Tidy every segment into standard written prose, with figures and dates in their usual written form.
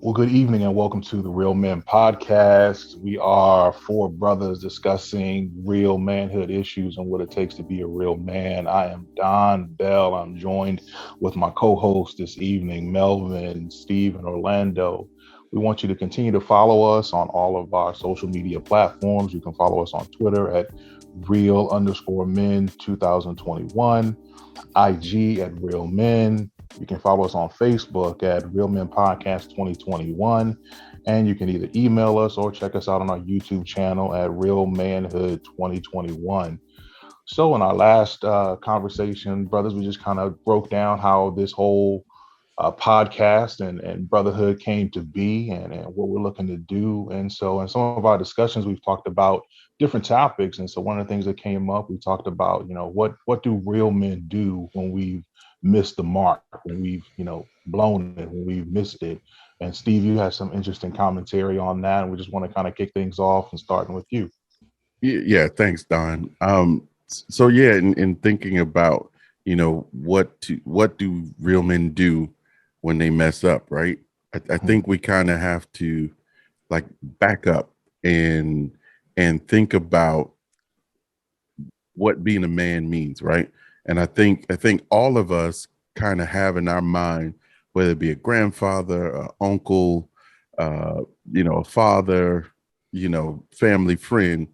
Well, good evening and welcome to the Real Men Podcast. We are four brothers discussing real manhood issues and what it takes to be a real man. I am Don Bell. I'm joined with my co-host this evening, Melvin, Steve, and Orlando. We want you to continue to follow us on all of our social media platforms. You can follow us on Twitter at real_men 2021, IG at Real Men. You can follow us on Facebook at Real Men Podcast 2021. And you can either email us or check us out on our YouTube channel at Real Manhood 2021. So, in our last conversation, brothers, we just kind of broke down how this whole podcast and brotherhood came to be and what we're looking to do. And so, in some of our discussions, we've talked about different topics. And so, one of the things that came up, we talked about, what do real men do when we've missed the mark, when we've, blown it, when we've missed it. And Steve, you had some interesting commentary on that. And we just want to kind of kick things off and starting with you. Yeah, thanks, Don. So yeah, in thinking about, what do real men do when they mess up, right? I think we kind of have to like back up and think about what being a man means, right? And I think all of us kind of have in our mind, whether it be a grandfather, an uncle, a father, family friend,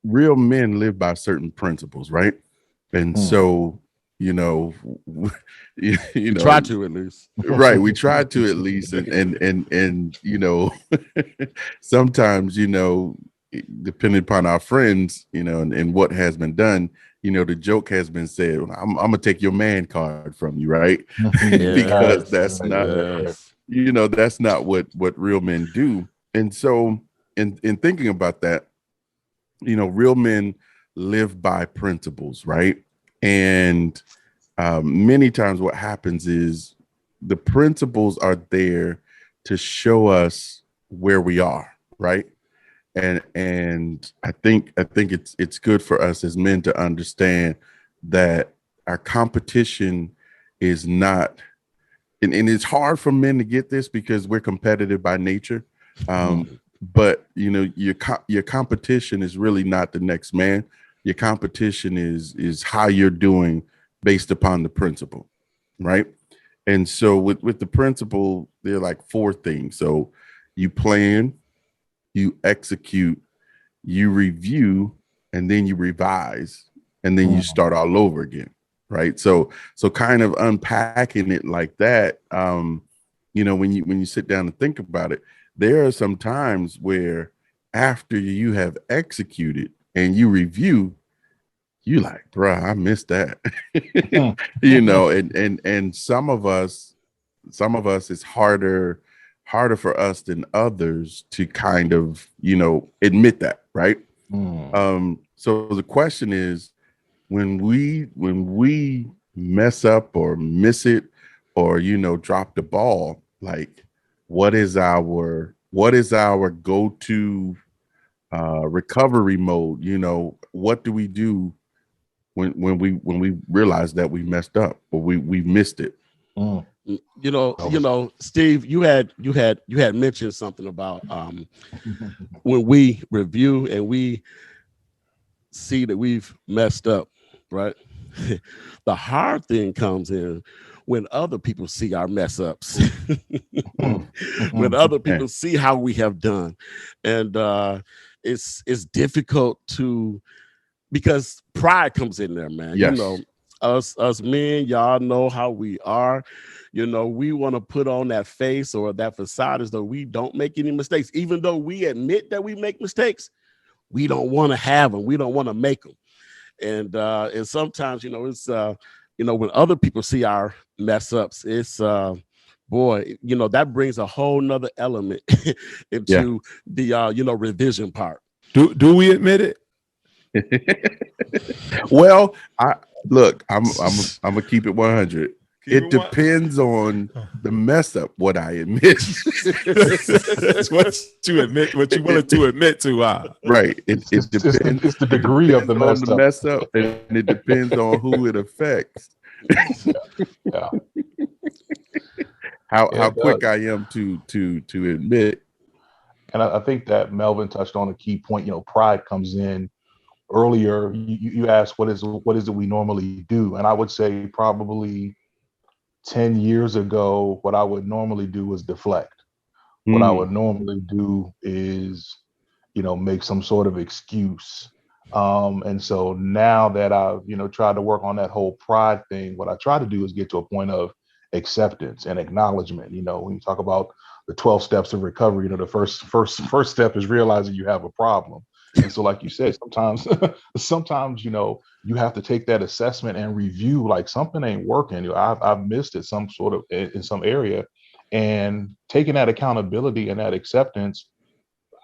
real men live by certain principles, right? And so, try to at least, right? We try to at least, and sometimes, depending upon our friends, and what has been done, the joke has been said, I'm gonna take your man card from you, right? Because that's not what real men do. And so in thinking about that, real men live by principles, right? And many times what happens is the principles are there to show us where we are, right? And I think it's good for us as men to understand that our competition is not, and it's hard for men to get this because we're competitive by nature. But your competition is really not the next man. Your competition is how you're doing based upon the principle, right? And so with the principle, there are like four things. So you plan, you execute, you review, and then you revise, and then you start all over again, right? So kind of unpacking it like that, when you sit down and think about it, there are some times where after you have executed and you review, you like, bruh, I missed that. And some of us it's harder for us than others to kind of, admit that, right? So the question is, when we mess up or miss it or, drop the ball, like, what is our go-to recovery mode? What do we do when we realize that we messed up or we missed it? Steve, you had mentioned something about when we review and we see that we've messed up, right? The hard thing comes in when other people see our mess ups, when other people see how we have done. And it's difficult because pride comes in there, man. Yes. Us men, y'all know how we are. We want to put on that face or that facade as though we don't make any mistakes. Even though we admit that we make mistakes, we don't want to have them. We don't want to make them. And sometimes, it's when other people see our mess ups, it's that brings a whole nother element into the revision part. Do we admit it? Well, I'm gonna keep it 100. It depends on the mess up, what I admit. That's what you admit, what you willing to admit to. Right. It depends. It's the degree of the mess up, and it depends on who it affects. Yeah. how quick does. I am to admit. And I think that Melvin touched on a key point. Pride comes in earlier. You asked what is it we normally do, and I would say probably 10 years ago, what I would normally do is deflect. What I would normally do is, make some sort of excuse. And so now that I've, tried to work on that whole pride thing, what I try to do is get to a point of acceptance and acknowledgement. When you talk about the 12 steps of recovery, the first step is realizing you have a problem. And so, like you said, sometimes, you have to take that assessment and review, like something ain't working. I've missed it some sort of in some area, and taking that accountability and that acceptance.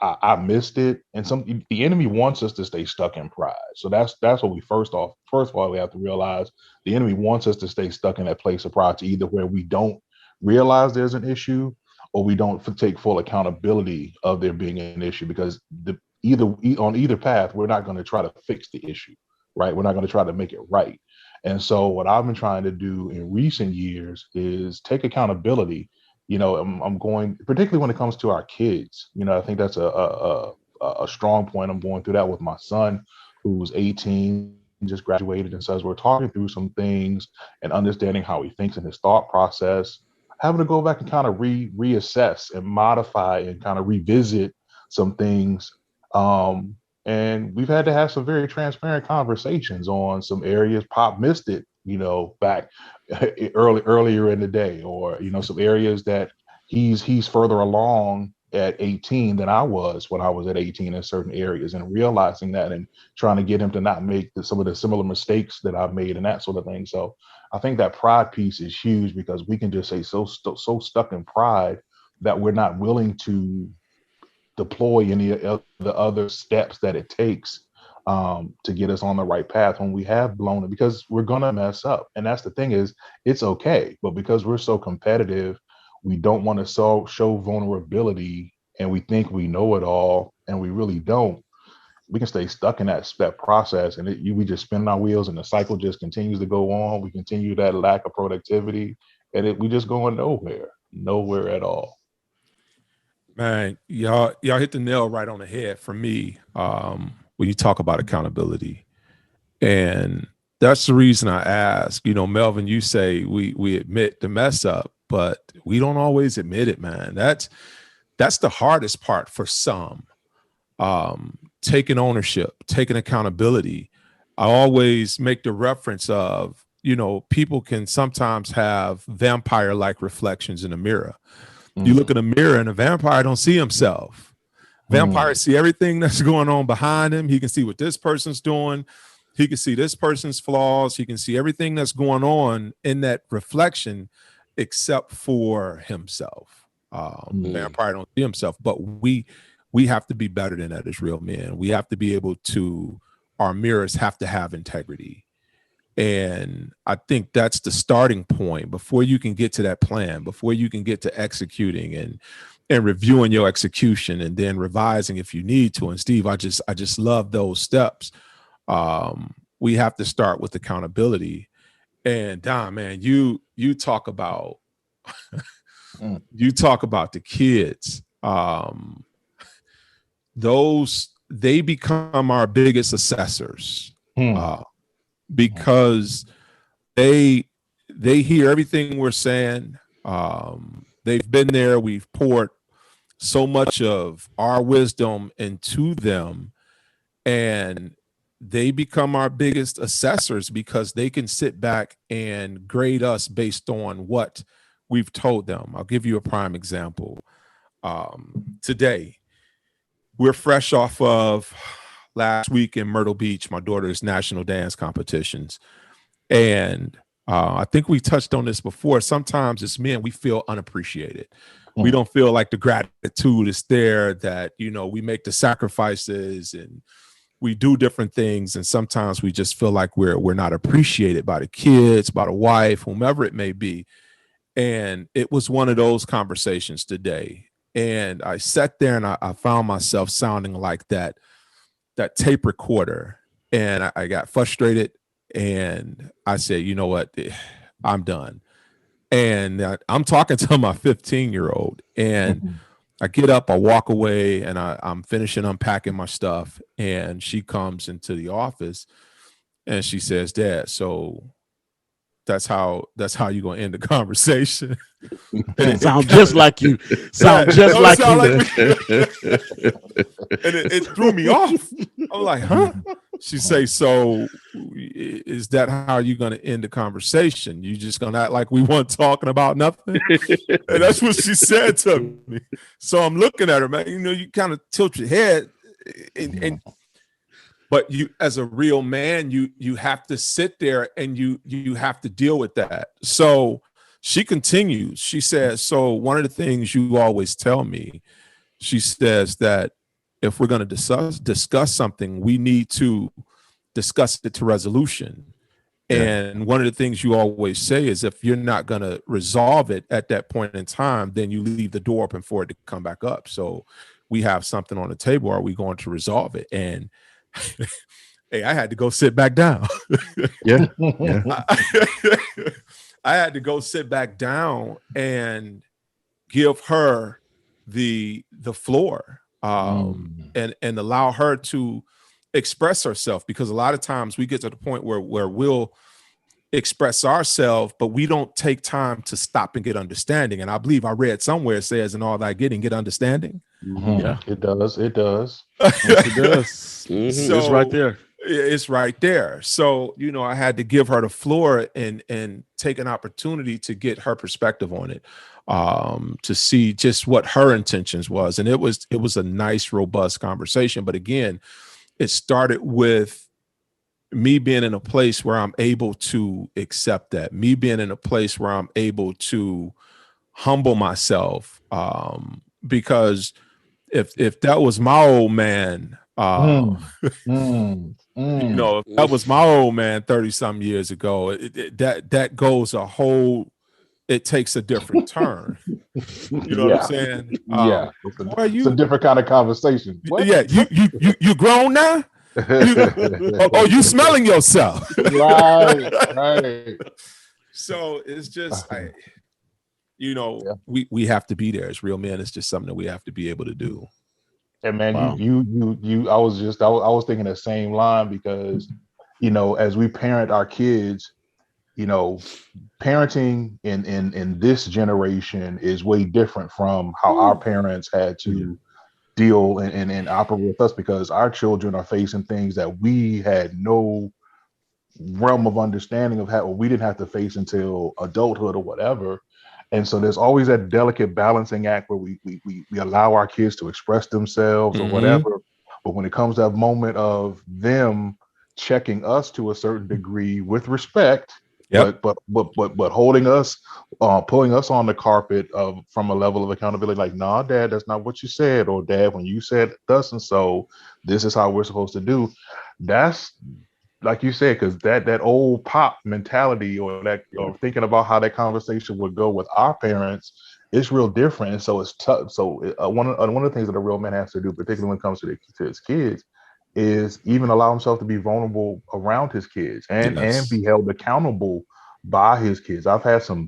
I missed it, and the enemy wants us to stay stuck in pride. So that's what we first of all we have to realize. The enemy wants us to stay stuck in that place of pride, to either where we don't realize there's an issue, or we don't take full accountability of there being an issue. Because on either path, we're not going to try to fix the issue, right? We're not going to try to make it right. And so what I've been trying to do in recent years is take accountability. I'm going, particularly when it comes to our kids. I think that's a strong point. I'm going through that with my son, who's 18, just graduated, and so as we're talking through some things and understanding how he thinks in his thought process, having to go back and kind of reassess and modify and kind of revisit some things. And we've had to have some very transparent conversations on some areas. Pop missed it, back earlier in the day, or some areas that he's further along at 18 than I was when I was at 18 in certain areas, and realizing that and trying to get him to not make some of the similar mistakes that I've made and that sort of thing. So I think that pride piece is huge, because we can just say so stuck in pride that we're not willing to deploy any of the other steps that it takes to get us on the right path when we have blown it, because we're gonna mess up. And that's the thing, is it's okay, but because we're so competitive, we don't want to show vulnerability, and we think we know it all, and we really don't. We can stay stuck in that step process, and we just spin our wheels, and the cycle just continues to go on. We continue that lack of productivity, and we just going nowhere at all. Man, y'all hit the nail right on the head for me when you talk about accountability. And that's the reason I ask. Melvin, you say we admit the mess up, but we don't always admit it, man. That's the hardest part for some. Taking ownership, taking accountability. I always make the reference of, people can sometimes have vampire-like reflections in a mirror. You look in a mirror and a vampire don't see himself. Vampires see everything that's going on behind him. He can see what this person's doing. He can see this person's flaws. He can see everything that's going on in that reflection except for himself. Vampire don't see himself, but we have to be better than that as real men. We have to be able to, our mirrors have to have integrity. And I think that's the starting point before you can get to that plan, before you can get to executing and reviewing your execution, and then revising if you need to. And Steve, I just love those steps. We have to start with accountability. And Don, man, you talk about you talk about the kids. They become our biggest assessors. Because they hear everything we're saying. They've been there. We've poured so much of our wisdom into them, and they become our biggest assessors because they can sit back and grade us based on what we've told them. I'll give you a prime example. Today, we're fresh off of last week in Myrtle Beach, my daughter's national dance competitions. And I think we touched on this before. Sometimes as men, we feel unappreciated. We don't feel like the gratitude is there, that, we make the sacrifices and we do different things. And sometimes we just feel like we're not appreciated by the kids, by the wife, whomever it may be. And it was one of those conversations today. And I sat there and I found myself sounding like that tape recorder, and I got frustrated, and I said, you know what, I'm done. And I'm talking to my 15-year-old, and I get up, I walk away, and I'm finishing unpacking my stuff. And she comes into the office and she says, Dad, so that's how you're gonna end the conversation. And it sound just like you. Sound just like you. And it threw me off. I'm like, huh? She say, so is that how you're gonna end the conversation? You just gonna act like we weren't talking about nothing? And that's what she said to me. So I'm looking at her, man. You know, you kind of tilt your head, but you, as a real man, you have to sit there and you have to deal with that. So she continues. She says, so one of the things you always tell me, she says that if we're going to discuss something, we need to discuss it to resolution. Yeah. And one of the things you always say is if you're not going to resolve it at that point in time, then you leave the door open for it to come back up. So we have something on the table. Are we going to resolve it? And hey, I had to go sit back down. Yeah. I had to go sit back down and give her the floor, and allow her to express herself, because a lot of times we get to the point where we'll express ourselves, but we don't take time to stop and get understanding. And I believe I read somewhere it says, in all thy getting, get understanding. Yeah, it does. It does. Yes, it does. So, it's right there. It's right there. So, you know, I had to give her the floor and take an opportunity to get her perspective on it, to see just what her intentions was. And it was a nice, robust conversation. But again, it started with me being in a place where I'm able to accept that, me being in a place where I'm able to humble myself, because if that was my old man, you know, if that was my old man 30-some years ago, that goes a whole, it takes a different turn. You know what I'm saying? Yeah, it's a different kind of conversation. What? Yeah, you grown now? You smelling yourself? Right. So it's just, we have to be there as real men. It's just something that we have to be able to do. And man, wow. I was thinking the same line, because, you know, as we parent our kids, you know, parenting in this generation is way different from how our parents had to deal and operate with us, because our children are facing things that we had no realm of understanding of, or we didn't have to face until adulthood or whatever. And so there's always that delicate balancing act where we allow our kids to express themselves or whatever. But when it comes to that moment of them checking us to a certain degree with respect, but holding us, pulling us on the carpet from a level of accountability, like, nah, Dad, that's not what you said, or Dad, when you said thus and so, this is how we're supposed to do. That's, like you said, because that old pop mentality, or thinking about how that conversation would go with our parents, it's real different. And so it's tough. So one of the things that a real man has to do, particularly when it comes to his kids, is even allow himself to be vulnerable around his kids and be held accountable by his kids. I've had some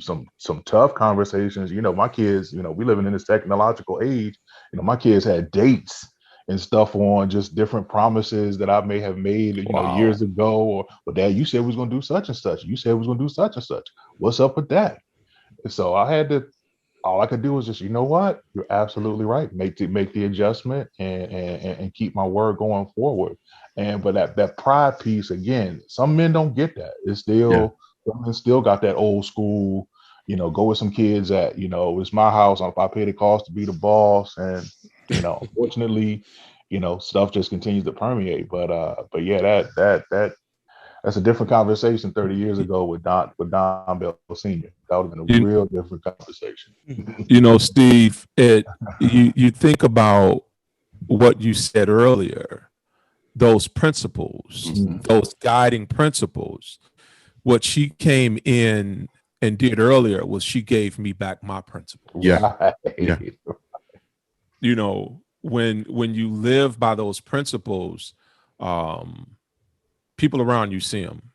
tough conversations. You know, my kids, you know, we living in this technological age. You know, my kids had dates and stuff on just different promises that I may have made, you know, years ago. Or, well, Dad, you said we was going to do such and such. You said we was going to do such and such. What's up with that? And so all I could do was just, you know what? You're absolutely right. Make the adjustment and keep my word going forward. But that pride piece, again, some men don't get that. It's still, some men still got that old school, you know, go with some kids that, you know, it's my house. If I pay the cost to be the boss, and, you know, unfortunately, you know, stuff just continues to permeate. But yeah, that's a different conversation 30 years ago with Don Bell Sr. That would have been a real different conversation. You know, Steve, you think about what you said earlier, those principles, those guiding principles. What she came in and did earlier was she gave me back my principles. Yeah. You know, when you live by those principles, people around you see them.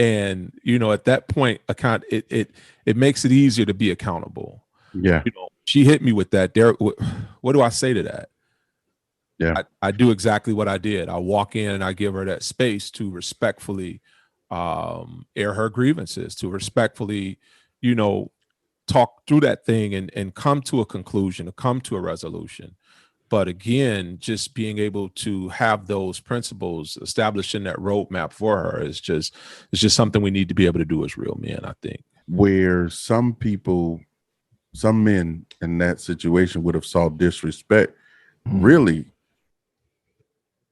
And, you know, at that point, it makes it easier to be accountable. Yeah. You know, she hit me with that. Derek, what do I say to that? Yeah. I do exactly what I did. I walk in and I give her that space to respectfully air her grievances, to respectfully, you know, talk through that thing and come to a conclusion, to come to a resolution. But again, just being able to have those principles established in that roadmap for her is just something we need to be able to do as real men, I think. Where some men in that situation would have saw disrespect, really,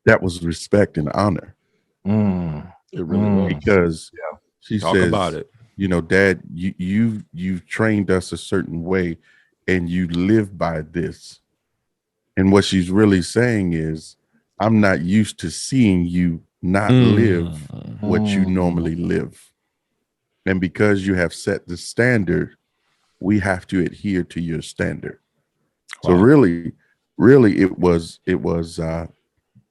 that was respect and honor. It really was. Because she Talk says, about it. you know, Dad, you've trained us a certain way and you live by this. And what she's really saying is, I'm not used to seeing you not live what you normally live. And because you have set the standard, we have to adhere to your standard. So really it was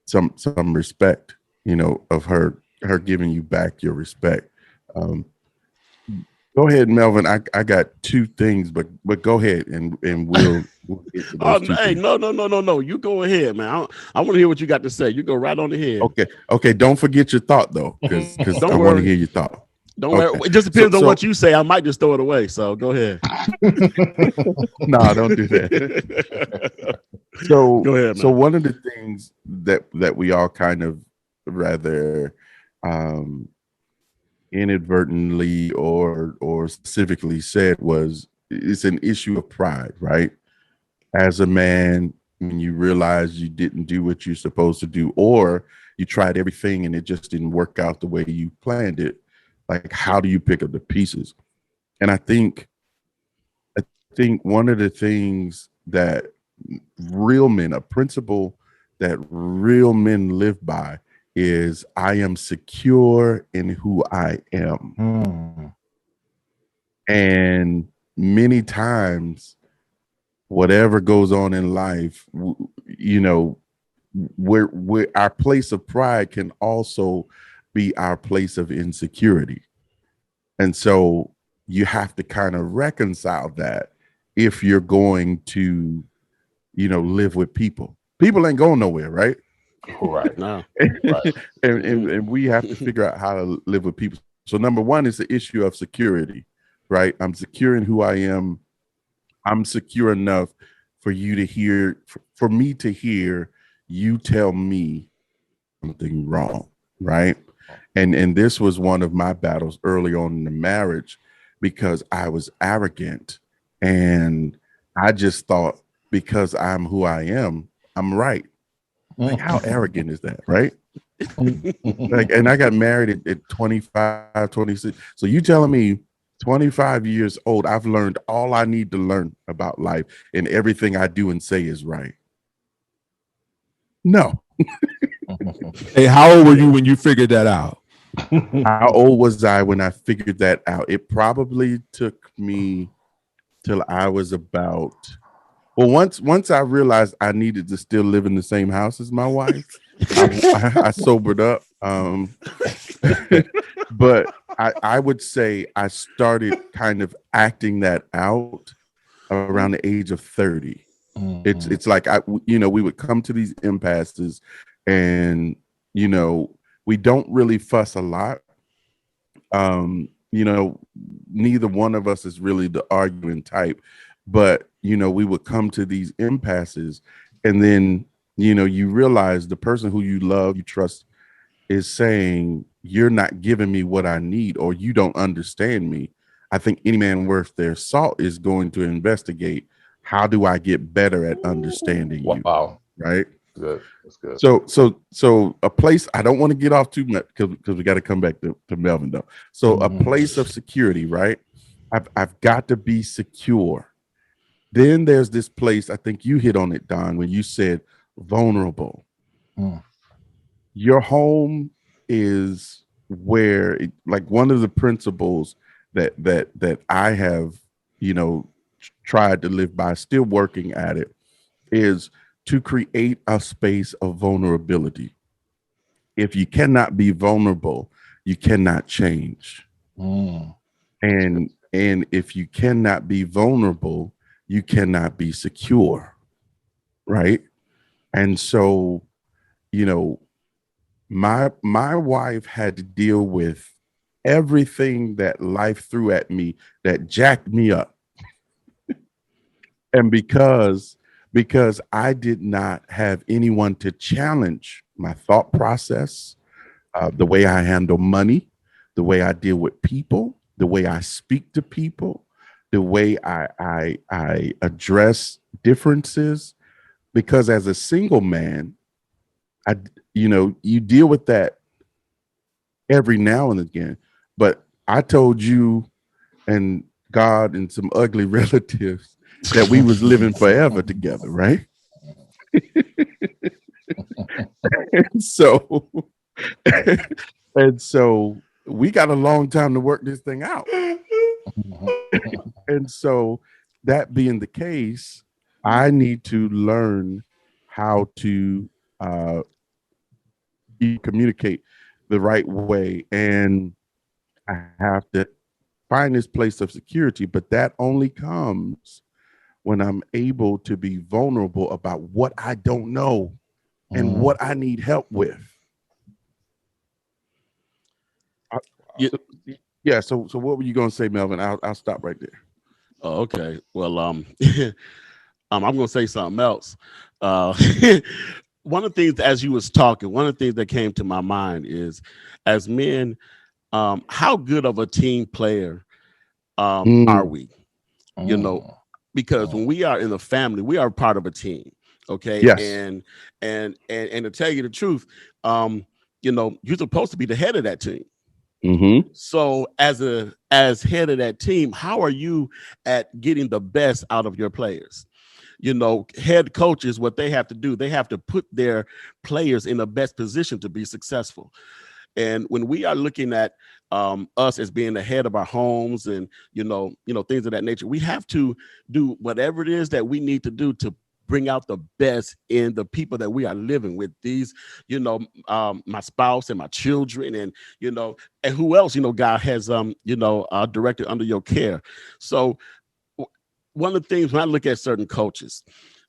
some respect, you know, of her giving you back your respect. Go ahead, Melvin. I got two things, but go ahead and we'll get to those two hey, things. no. You go ahead, man. I want to hear what you got to say. You go right on ahead. Okay. Don't forget your thought though, because I want to hear your thought. Don't worry. It just depends on what you say. I might just throw it away. So go ahead. No, don't do that. So go ahead, man. So one of the things that we all kind of rather inadvertently or specifically said was, it's an issue of pride, right? As a man, when you realize you didn't do what you're supposed to do, or you tried everything and it just didn't work out the way you planned it, like, how do you pick up the pieces? And I think one of the things that real men, a principle that real men live by, is I am secure in who I am. And many times, whatever goes on in life, you know, where our place of pride can also be our place of insecurity. And so you have to kind of reconcile that if you're going to, you know, live with people. People ain't going nowhere, right? Right. No. Right. and we have to figure out how to live with people. So number one is the issue of security, right? I'm secure in who I am. I'm secure enough for you to hear, for me to hear you tell me something wrong, right? And this was one of my battles early on in the marriage, because I was arrogant and I just thought, because I'm who I am, I'm right. Like, how arrogant is that, right? Like, and I got married at 25, 26. So you telling me 25 years old, I've learned all I need to learn about life and everything I do and say is right? No. Hey, how old were you when you figured that out? How old was I when I figured that out? It probably took me till I was about, well, once I realized I needed to still live in the same house as my wife, I sobered up. But I would say I started kind of acting that out around the age of 30. It's like, we would come to these impasses, and, you know, we don't really fuss a lot. You know, neither one of us is really the arguing type, but, you know, we would come to these impasses, and then, you know, you realize the person who you love, you trust, is saying, you're not giving me what I need, or you don't understand me. I think any man worth their salt is going to investigate, how do I get better at understanding you? Wow. Right? Good. That's good. So a place, I don't want to get off too much because we got to come back to Melvin though. So a place of security, right? I've got to be secure. Then there's this place, I think you hit on it, Don, when you said vulnerable. Your home is where, like, one of the principles that I have, you know, tried to live by, still working at it, is to create a space of vulnerability. If you cannot be vulnerable, you cannot change. Mm. And if you cannot be vulnerable, you cannot be secure, right? And so, you know, my wife had to deal with everything that life threw at me that jacked me up. And because I did not have anyone to challenge my thought process, the way I handle money, the way I deal with people, the way I speak to people, the way I address differences. Because as a single man, you deal with that every now and again. But I told you and God and some ugly relatives that we was living forever together, right? and so and so we got a long time to work this thing out. And so that being the case, I need to learn how to communicate the right way, and I have to find this place of security, but that only comes when I'm able to be vulnerable about what I don't know and what I need help with. Yeah. So what were you going to say, Melvin? I'll stop right there. Oh, okay. Well, I'm going to say something else. One of the things, as you was talking, one of the things that came to my mind is, as men, how good of a team player are we? You know, because when we are in the family, we are part of a team. Okay. Yes. And to tell you the truth, you're supposed to be the head of that team. Mm-hmm. So as head of that team, how are you at getting the best out of your players? Head coaches, what they have to do, they have to put their players in the best position to be successful. And when we are looking at us as being the head of our homes and, things of that nature, we have to do whatever it is that we need to do to bring out the best in the people that we are living with. These, my spouse and my children and, and who else, God has, directed under your care. So one of the things when I look at certain coaches,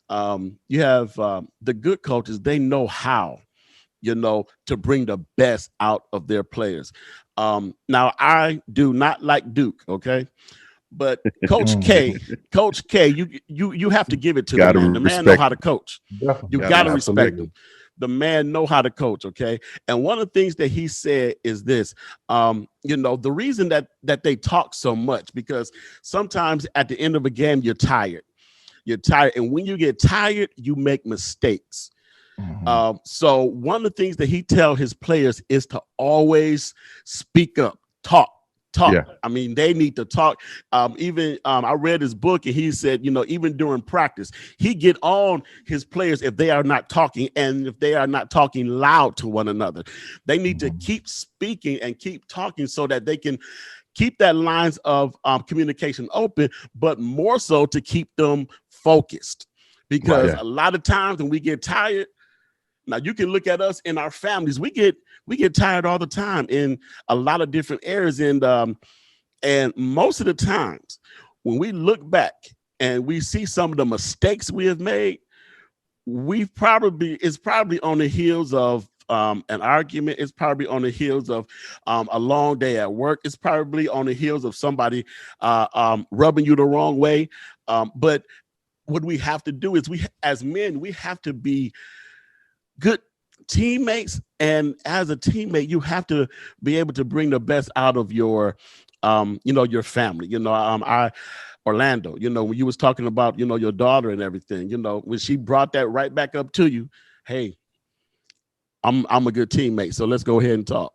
you have the good coaches, they know how, to bring the best out of their players. Now, I do not like Duke, okay? But Coach K, you have to give it to the man. The man know how to coach. You got to respect him. The man know how to coach, okay? And one of the things that he said is this, the reason that they talk so much, because sometimes at the end of a game, you're tired. And when you get tired, you make mistakes. So one of the things that he tell his players is to always speak up, talk. Yeah. I mean, they need to talk. I read his book and he said, even during practice, he get on his players if they are not talking and if they are not talking loud to one another. They need to keep speaking and keep talking so that they can keep that lines of communication open, but more so to keep them focused. Because a lot of times when we get tired, now you can look at us in our families. We get tired all the time in a lot of different areas, and most of the times when we look back and we see some of the mistakes we have made, it's probably on the heels of an argument. It's probably on the heels of a long day at work. It's probably on the heels of somebody rubbing you the wrong way. But what we have to do is as men, we have to be good teammates, and as a teammate, you have to be able to bring the best out of your, your family. Orlando, when you was talking about, your daughter and everything, when she brought that right back up to you, hey, I'm a good teammate, so let's go ahead and talk.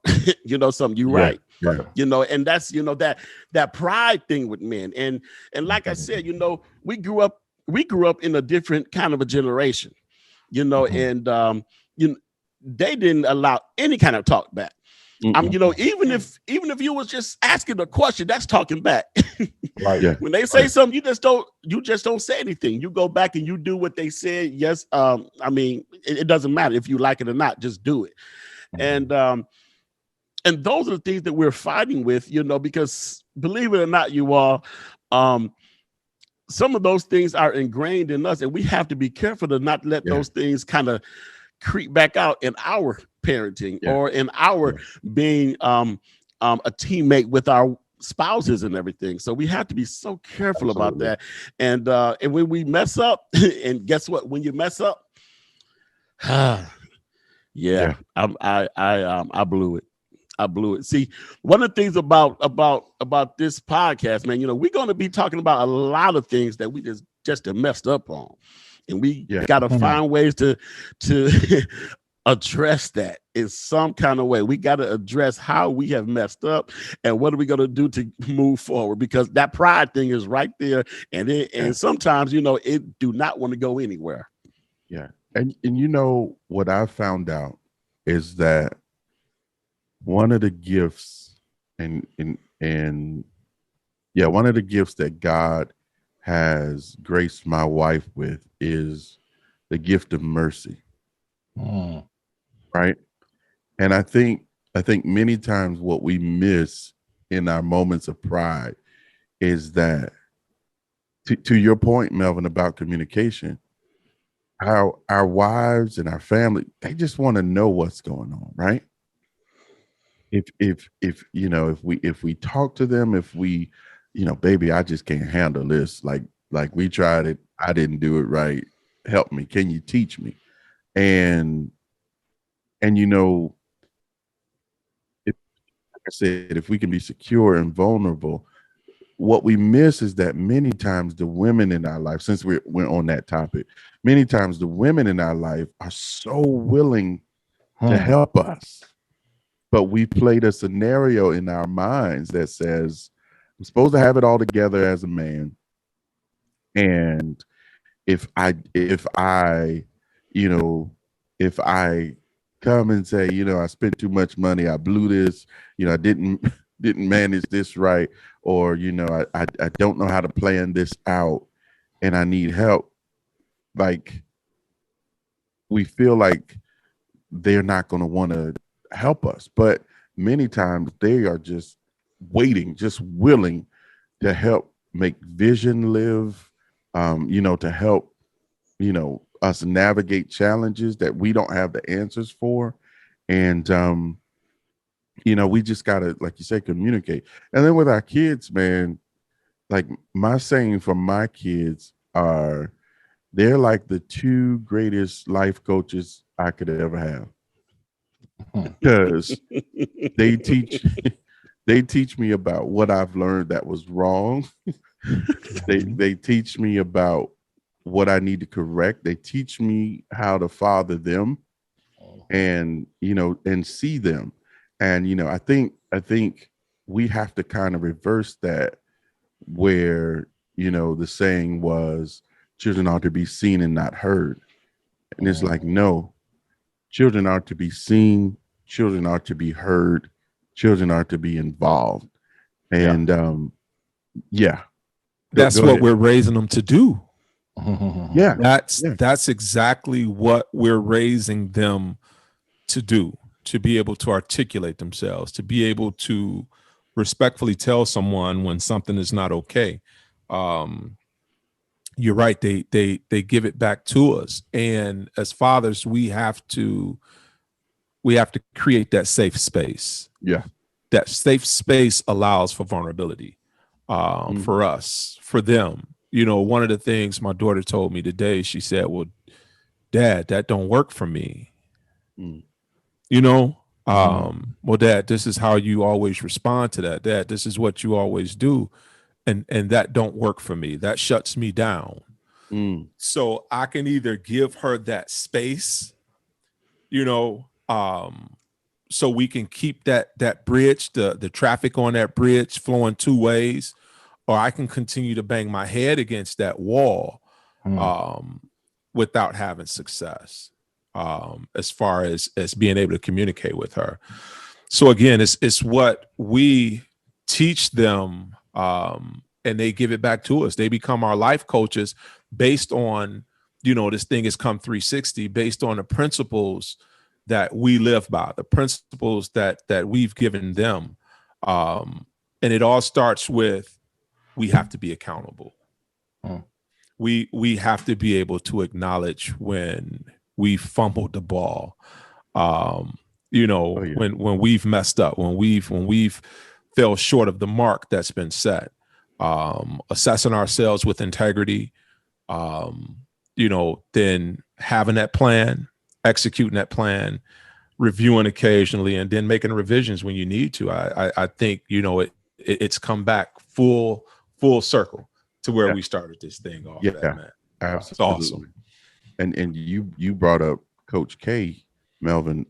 Something you right. Yeah. And that's that pride thing with men, and like I said, we grew up in a different kind of a generation. And they didn't allow any kind of talk back. Even if you was just asking a question, that's talking back. Right. Yeah. When they say something, you just don't say anything. You go back and you do what they said. Yes. It doesn't matter if you like it or not, just do it. And And those are the things that we're fighting with, because believe it or not, you all, some of those things are ingrained in us, and we have to be careful to not let those things kind of creep back out in our parenting or in our being a teammate with our spouses and everything. So we have to be so careful about that. And when we mess up, and guess what? When you mess up, I blew it. I blew it. See, one of the things about this podcast, man, we're going to be talking about a lot of things that we just messed up on, and we got to find ways to address that in some kind of way. We got to address how we have messed up and what are we going to do to move forward, because that pride thing is right there, and sometimes it do not want to go anywhere. Yeah, and what I found out is that one of the gifts one of the gifts that God has graced my wife with is the gift of mercy. Right. And I think many times what we miss in our moments of pride is that, to your point, Melvin, about communication, how our wives and our family, they just want to know what's going on, right? If we talk to them, if we, baby, I just can't handle this. Like we tried it, I didn't do it right. Help me. Can you teach me? And if, like I said, if we can be secure and vulnerable, what we miss is that many times the women in our life, since we're on that topic, many times the women in our life are so willing to help us. But we played a scenario in our minds that says, I'm supposed to have it all together as a man. And if I come and say, I spent too much money, I blew this, I didn't manage this right, or, I don't know how to plan this out and I need help. Like, we feel like they're not going to want to help us, but many times they are just waiting, just willing to help make vision live, to help, us navigate challenges that we don't have the answers for. And, we just got to, like you said, communicate. And then with our kids, man, like my saying for my kids are, they're like the two greatest life coaches I could ever have. Because they teach me about what I've learned that was wrong. They teach me about what I need to correct. They teach me how to father them and see them. And I think we have to kind of reverse that, where the saying was, children are to be seen and not heard. And it's like, no, children are to be seen, children are to be heard, children are to be involved. And that's what we're raising them to do. Yeah, that's exactly what we're raising them to do, to be able to articulate themselves, to be able to respectfully tell someone when something is not okay. You're right. They give it back to us. And as fathers, we have to create that safe space. Yeah. That safe space allows for vulnerability, for us, for them. One of the things my daughter told me today, she said, well, Dad, that don't work for me. Well, Dad, this is how you always respond to that. Dad, this is what you always do. And that don't work for me. That shuts me down. So I can either give her that space, so we can keep that bridge, the traffic on that bridge flowing two ways, or I can continue to bang my head against that wall without having success, as far as being able to communicate with her. So again, it's what we teach them, and they give it back to us. They become our life coaches based on, this thing has come 360, based on the principles that we live by, the principles that we've given them. And it all starts with, we have to be accountable. We have to be able to acknowledge when we fumbled the ball, when we've messed up, when we've fell short of the mark that's been set, assessing ourselves with integrity, then having that plan, executing that plan, reviewing occasionally, and then making revisions when you need to. I think, it's come back full circle to where we started this thing off. Man. Absolutely. It's awesome. And you brought up Coach K, Melvin.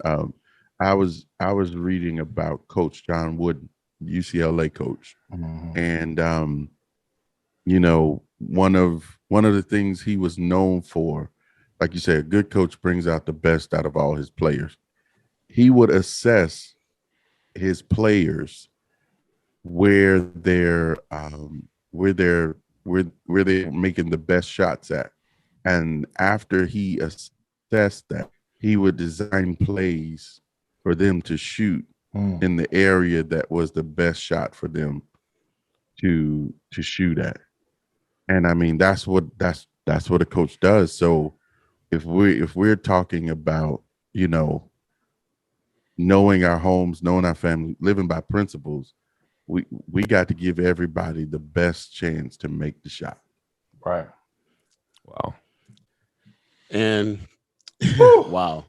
I was reading about Coach John Wooden, UCLA coach, and one of the things he was known for, like you said, a good coach brings out the best out of all his players. He would assess his players where they're making the best shots at, and after he assessed that, he would design plays for them to shoot in the area that was the best shot for them to shoot at. And I mean, that's what a coach does. So if we're talking about, knowing our homes, knowing our family, living by principles, we got to give everybody the best chance to make the shot. Right. Wow. And wow,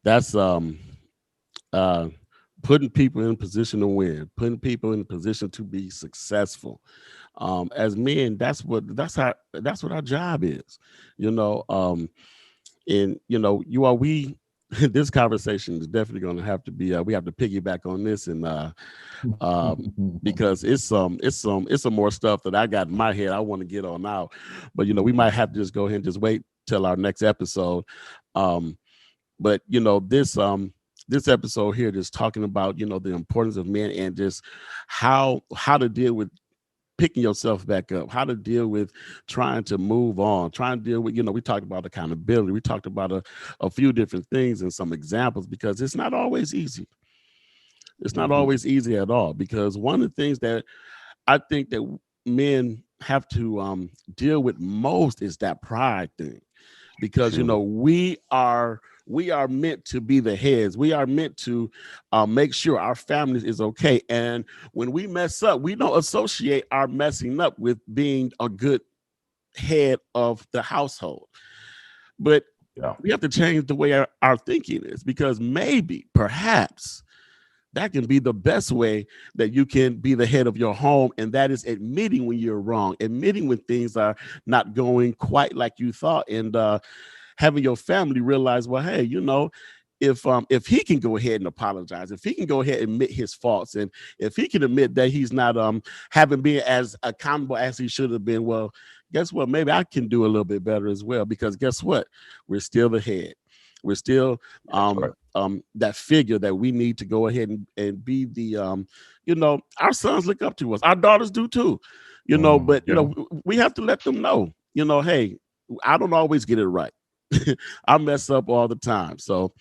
that's putting people in position to win, putting people in a position to be successful. As men, that's what our job is, and this conversation is definitely going to have to be, we have to piggyback on this, and because it's some more stuff that I got in my head I want to get on out, but we might have to just go ahead and just wait till our next episode. But this episode here, just talking about the importance of men, and just how to deal with picking yourself back up, how to deal with trying to move on, trying to deal with, we talked about accountability. We talked about a few different things and some examples, because it's not always easy. It's not always easy at all, because one of the things that I think that men have to deal with most is that pride thing, because, we are meant to be the heads. We are meant to make sure our family is okay. And when we mess up, we don't associate our messing up with being a good head of the household. But we have to change the way our thinking is, because perhaps, that can be the best way that you can be the head of your home. And that is admitting when you're wrong, admitting when things are not going quite like you thought, and having your family realize, well, hey, if he can go ahead and apologize, if he can go ahead and admit his faults, and if he can admit that he's not having been as accountable as he should have been, well, guess what? Maybe I can do a little bit better as well, because guess what? We're still the head. We're still that figure that we need to go ahead and be the our sons look up to us. Our daughters do too, but we have to let them know, hey, I don't always get it right. I mess up all the time. So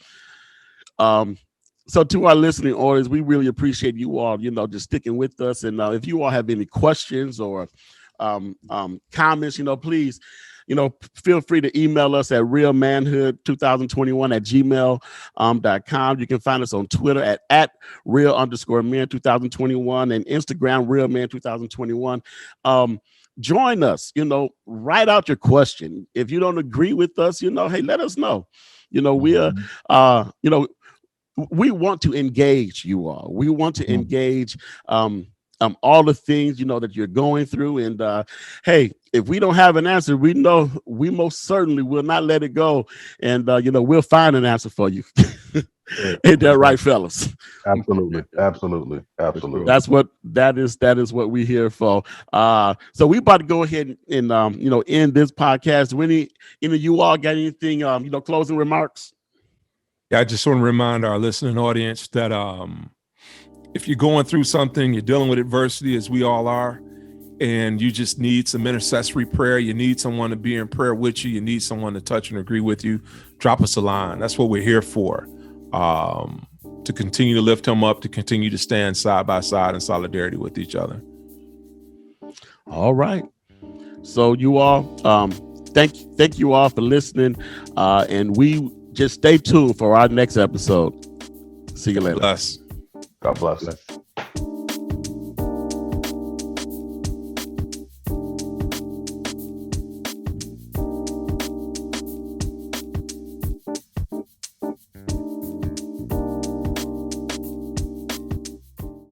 to our listening audience, we really appreciate you all, just sticking with us. And if you all have any questions or comments, please, feel free to email us at realmanhood2021@gmail.com. You can find us on Twitter at real_men2021 and Instagram realman2021. Join us, write out your question. If you don't agree with us, hey, let us know. We want to engage you all. We want to engage all the things, that you're going through. And hey, if we don't have an answer, we know we most certainly will not let it go. And, we'll find an answer for you. Ain't that right, fellas? Absolutely. That is what we're here for. So we about to go ahead and end this podcast. Any of you all got anything, closing remarks? Yeah, I just want to remind our listening audience that if you're going through something, you're dealing with adversity, as we all are, and you just need some intercessory prayer, you need someone to be in prayer with you, you need someone to touch and agree with you, drop us a line. That's what we're here for. to continue to lift him up, to continue to stand side by side in solidarity with each other. All right. So you all, thank you all for listening. And we just stay tuned for our next episode. See you later. Bless. God bless.